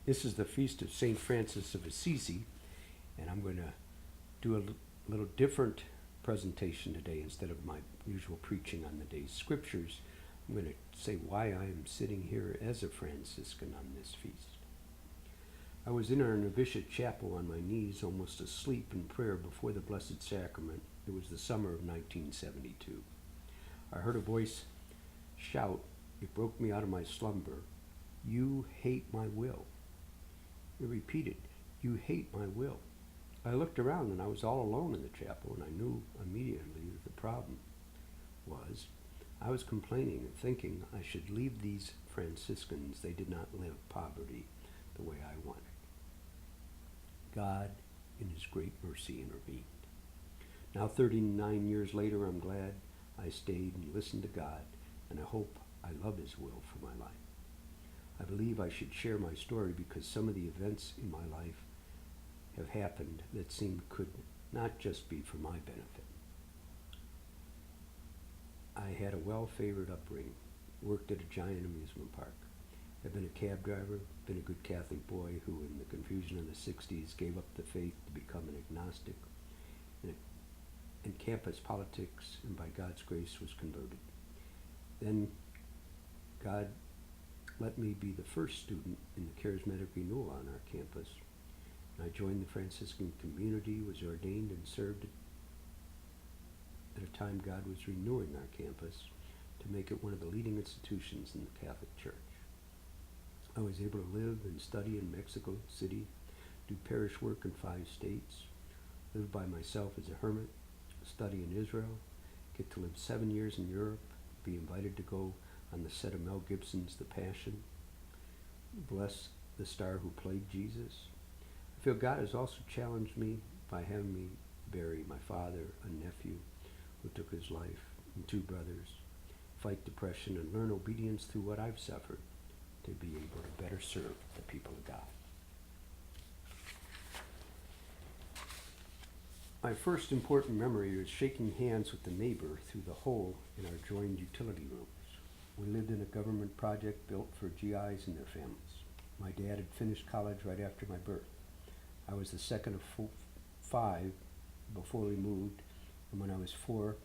This is the feast of St. Francis of Assisi, and I'm going to do a little different presentation today. Instead of my usual preaching on the day's scriptures, I'm going to say why I am sitting here as a Franciscan on this feast. I was in our novitiate chapel on my knees, almost asleep in prayer before the Blessed Sacrament. It was the summer of 1972. I heard a voice shout. It broke me out of my slumber. "You hate my will." It repeated, "You hate my will." I looked around and I was all alone in the chapel, and I knew immediately that the problem was I was complaining and thinking I should leave these Franciscans. They did not live poverty the way I wanted. God, in his great mercy, intervened. Now 39 years later, I'm glad I stayed and listened to God, and I hope I love his will for my life. I believe I should share my story because some of the events in my life have happened that seemed could not just be for my benefit. I had a well-favored upbringing, worked at a giant amusement park. I've been a cab driver, been a good Catholic boy who in the confusion of the 60s gave up the faith to become an agnostic. In campus politics, and by God's grace was converted. Then God let me be the first student in the charismatic renewal on our campus. I joined the Franciscan community, was ordained, and served at a time God was renewing our campus to make it one of the leading institutions in the Catholic Church. I was able to live and study in Mexico City, do parish work in 5 states, live by myself as a hermit, study in Israel, get to live 7 years in Europe, be invited to go on the set of Mel Gibson's The Passion, bless the star who played Jesus. I feel God has also challenged me by having me bury my father, a nephew who took his life, and 2 brothers, fight depression, and learn obedience through what I've suffered to be able to better serve the people of God. My first important memory was shaking hands with the neighbor through the hole in our joined utility rooms. We lived in a government project built for GIs and their families. My dad had finished college right after my birth. I was the second of 5 before we moved, and when I was 4,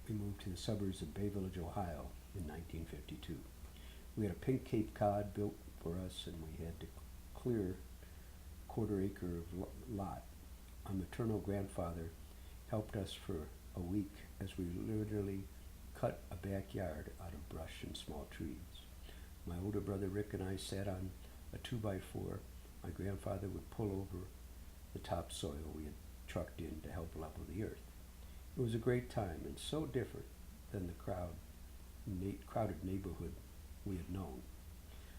we moved to the suburbs of Bay Village, Ohio in 1952. We had a pink Cape Cod built for us, and we had to clear a 1/4 acre of lot. My maternal grandfather helped us for a week as we literally cut a backyard out of brush and small trees. My older brother Rick and I sat on a 2x4. My grandfather would pull over the topsoil we had trucked in to help level the earth. It was a great time and so different than the crowded neighborhood we had known.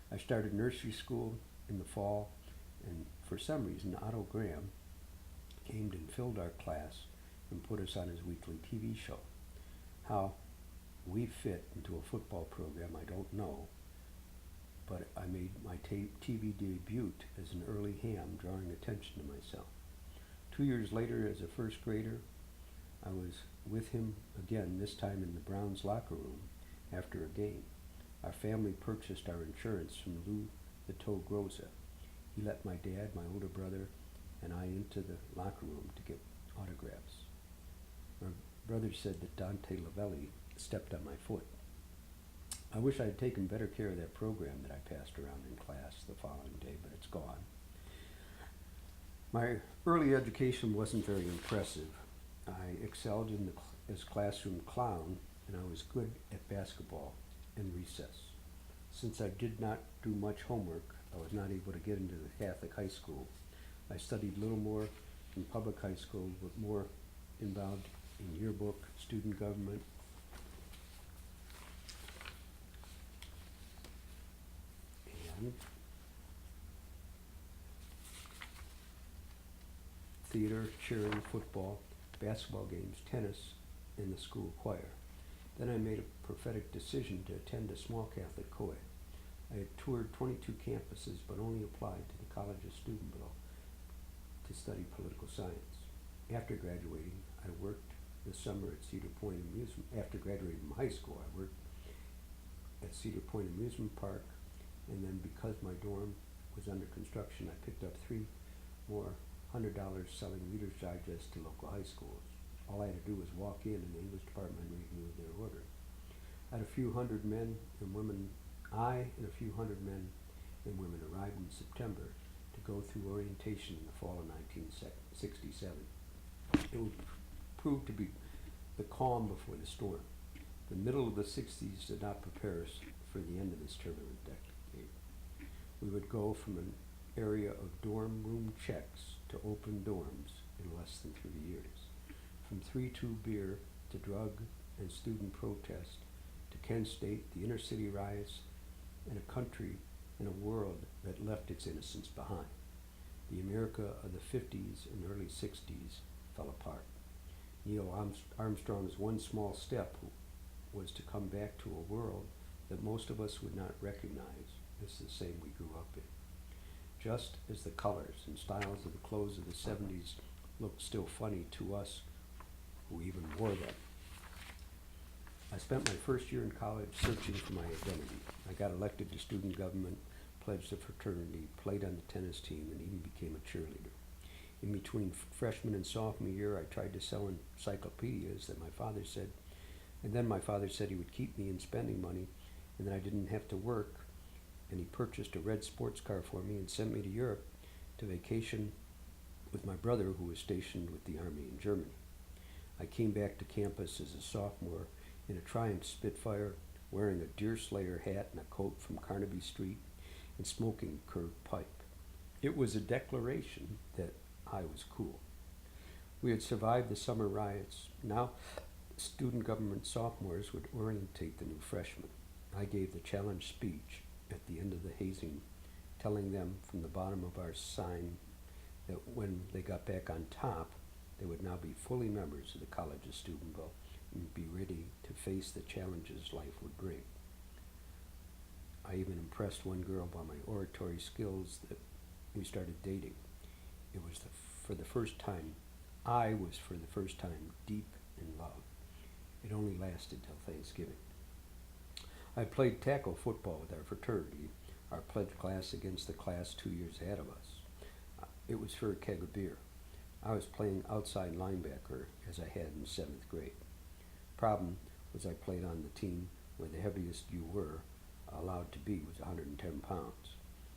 I started nursery school in the fall, and for some reason Otto Graham came and filled our class and put us on his weekly TV show. How we fit into a football program, I don't know, but I made my TV debut as an early ham, drawing attention to myself. 2 years later, as a first grader, I was with him again, this time in the Browns locker room after a game. Our family purchased our insurance from Lou the Toe Groza. He let my dad, my older brother, and I into the locker room to get autographs. My brother said that Dante Lavelli stepped on my foot. I wish I had taken better care of that program that I passed around in class the following day, but it's gone. My early education wasn't very impressive. I excelled as classroom clown, and I was good at basketball and recess. Since I did not do much homework, I was not able to get into the Catholic high school. I studied little more in public high school, but more involved in yearbook, student government, and theater, cheering, football, basketball games, tennis, and the school choir. Then I made a prophetic decision to attend a small Catholic co-ed. I had toured 22 campuses, but only applied to the College of Steubenville to study political science. After graduating, I worked the summer at Cedar Point Amusement. After graduating from high school, I worked at Cedar Point Amusement Park, and then because my dorm was under construction, I picked up 3 more $100 selling Reader's Digest to local high schools. All I had to do was walk in and the English department reviewed their order. I and a few hundred men and women arrived in September to go through orientation in the fall of 1967. It would prove to be the calm before the storm. The middle of the 60s did not prepare us for the end of this turbulent decade. We would go from an area of dorm room checks to open dorms in less than 3 years. From 3-2 beer to drug and student protest to Kent State, the inner city riots, and a country and a world that left its innocence behind. The America of the 50s and early 60s fell apart. Neil Armstrong's one small step was to come back to a world that most of us would not recognize as the same we grew up in. Just as the colors and styles of the clothes of the 70s looked still funny to us who even wore them. I spent my first year in college searching for my identity. I got elected to student government, pledged a fraternity, played on the tennis team, and even became a cheerleader. In between freshman and sophomore year, I tried to sell encyclopedias that my father said, and then my father said he would keep me in spending money, and then I didn't have to work, and he purchased a red sports car for me and sent me to Europe to vacation with my brother, who was stationed with the Army in Germany. I came back to campus as a sophomore in a Triumph Spitfire, wearing a Deer Slayer hat and a coat from Carnaby Street, and smoking curved pipe. It was a declaration that I was cool. We had survived the summer riots. Now, student government sophomores would orientate the new freshmen. I gave the challenge speech at the end of the hazing, telling them from the bottom of our sign that when they got back on top, they would now be fully members of the College of Steubenville and be ready to face the challenges life would bring. I even impressed one girl by my oratory skills that we started dating. It was for the first time deep in love. It only lasted till Thanksgiving. I played tackle football with our fraternity, our pledge class against the class 2 years ahead of us. It was for a keg of beer. I was playing outside linebacker as I had in 7th grade. Problem was I played on the team where the heaviest you were allowed to be was 110 pounds.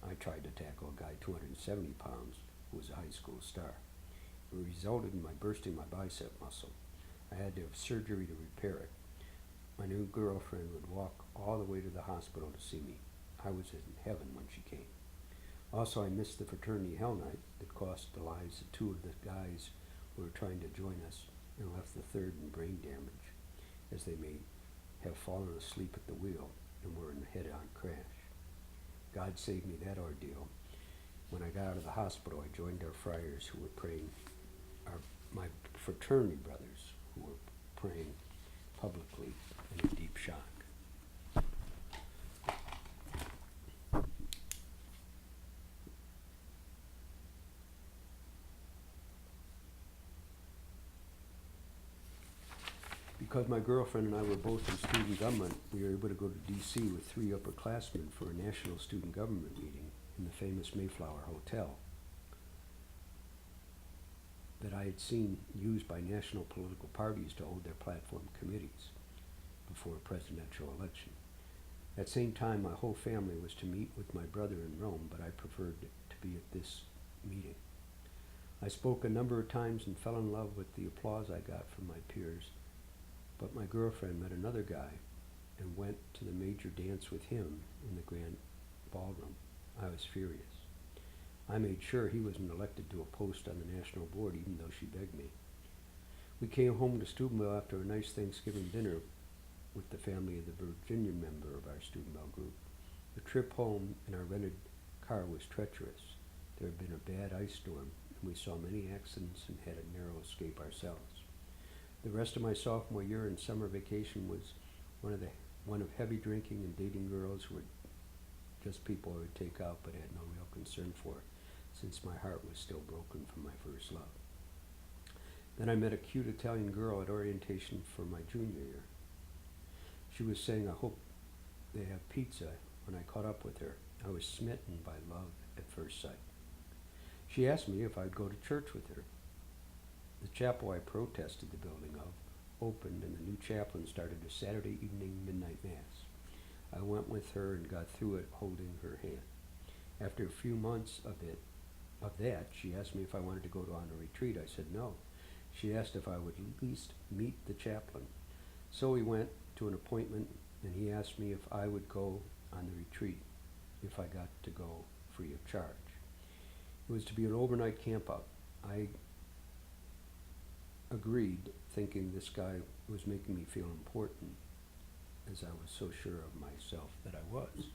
I tried to tackle a guy 270 pounds who was a high school star. It resulted in my bursting my bicep muscle. I had to have surgery to repair it. My new girlfriend would walk all the way to the hospital to see me. I was in heaven when she came. Also, I missed the fraternity hell night that cost the lives of 2 of the guys who were trying to join us and left the 3rd in brain damage, as they may have fallen asleep at the wheel and were in a head-on crash. God saved me that ordeal. When I got out of the hospital, I joined our friars who were praying, my fraternity brothers who were praying publicly in a deep shock. Because my girlfriend and I were both in student government, we were able to go to D.C. with 3 upperclassmen for a national student government meeting in the famous Mayflower Hotel that I had seen used by national political parties to hold their platform committees before a presidential election. At the same time, my whole family was to meet with my brother in Rome, but I preferred to be at this meeting. I spoke a number of times and fell in love with the applause I got from my peers, but my girlfriend met another guy and went to the major dance with him in the grand ballroom. I was furious. I made sure he wasn't elected to a post on the national board, even though she begged me. We came home to Steubenville after a nice Thanksgiving dinner with the family of the Virginia member of our Steubenville group. The trip home in our rented car was treacherous. There had been a bad ice storm, and we saw many accidents and had a narrow escape ourselves. The rest of my sophomore year and summer vacation was one of heavy drinking and dating girls who were just people I would take out but had no real concern for, since my heart was still broken from my first love. Then I met a cute Italian girl at orientation for my junior year. She was saying, I hope they have pizza. When I caught up with her, I was smitten by love at first sight. She asked me if I'd go to church with her. The chapel I protested the building of opened, and the new chaplain started a Saturday evening midnight mass. I went with her and got through it holding her hand. After a few months of that, she asked me if I wanted to go on a retreat. I said no. She asked if I would at least meet the chaplain. So we went to an appointment, and he asked me if I would go on the retreat, if I got to go free of charge. It was to be an overnight camp-out. I agreed, thinking this guy was making me feel important, as I was so sure of myself that I was.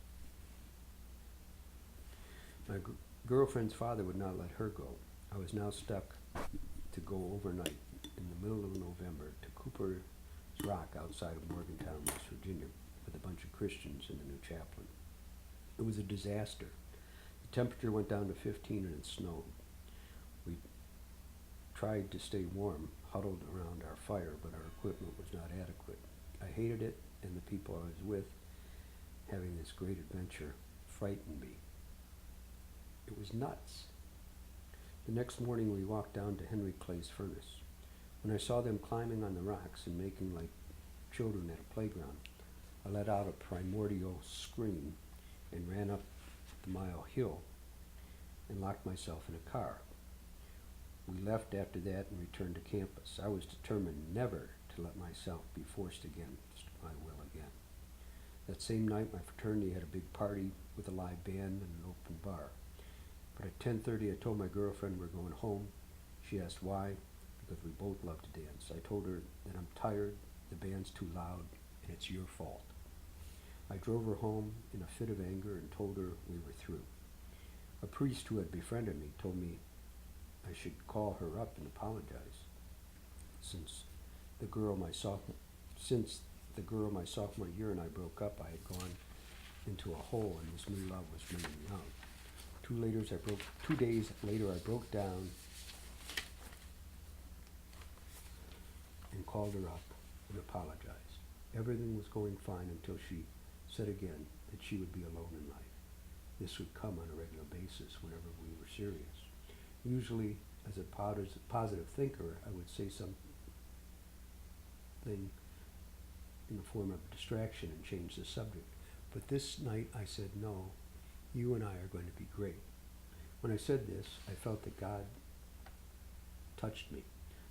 My girlfriend's father would not let her go. I was now stuck to go overnight in the middle of November to Cooper's Rock outside of Morgantown, West Virginia, with a bunch of Christians and the new chaplain. It was a disaster. The temperature went down to 15 and it snowed. We tried to stay warm, huddled around our fire, but our equipment was not adequate. I hated it, and the people I was with, having this great adventure, frightened me. It was nuts. The next morning we walked down to Henry Clay's furnace. When I saw them climbing on the rocks and making like children at a playground, I let out a primordial scream and ran up the mile hill and locked myself in a car. We left after that and returned to campus. I was determined never to let myself be forced against my will again. That same night, my fraternity had a big party with a live band and an open bar. But at 10:30, I told my girlfriend we're going home. She asked why, because we both love to dance. I told her that I'm tired, the band's too loud, and it's your fault. I drove her home in a fit of anger and told her we were through. A priest who had befriended me told me I should call her up and apologize. Since the girl my sophomore year and I broke up, I had gone into a hole, and this new love was bringing me out. 2 days later, I broke down and called her up and apologized. Everything was going fine until she said again that she would be alone in life. This would come on a regular basis whenever we were serious. Usually, as a positive thinker, I would say something in the form of distraction and change the subject. But this night I said, no, you and I are going to be great. When I said this, I felt that God touched me.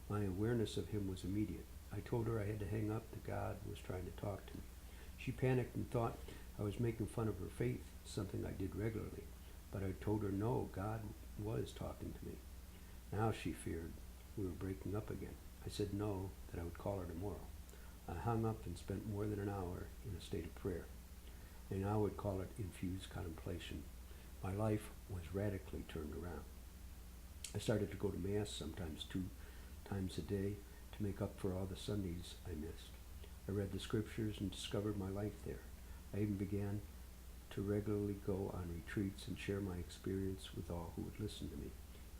My awareness of him was immediate. I told her I had to hang up, that God was trying to talk to me. She panicked and thought I was making fun of her faith, something I did regularly. But I told her no, God was talking to me. Now she feared we were breaking up again. I said no, that I would call her tomorrow. I hung up and spent more than an hour in a state of prayer. And I would call it infused contemplation. My life was radically turned around. I started to go to Mass sometimes 2 times a day to make up for all the Sundays I missed. I read the scriptures and discovered my life there. I even began to regularly go on retreats and share my experience with all who would listen to me.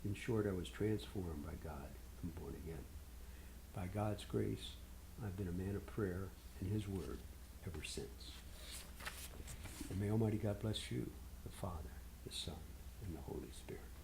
In short, I was transformed by God and born again. By God's grace, I've been a man of prayer and his word ever since. And may Almighty God bless you, the Father, the Son, and the Holy Spirit.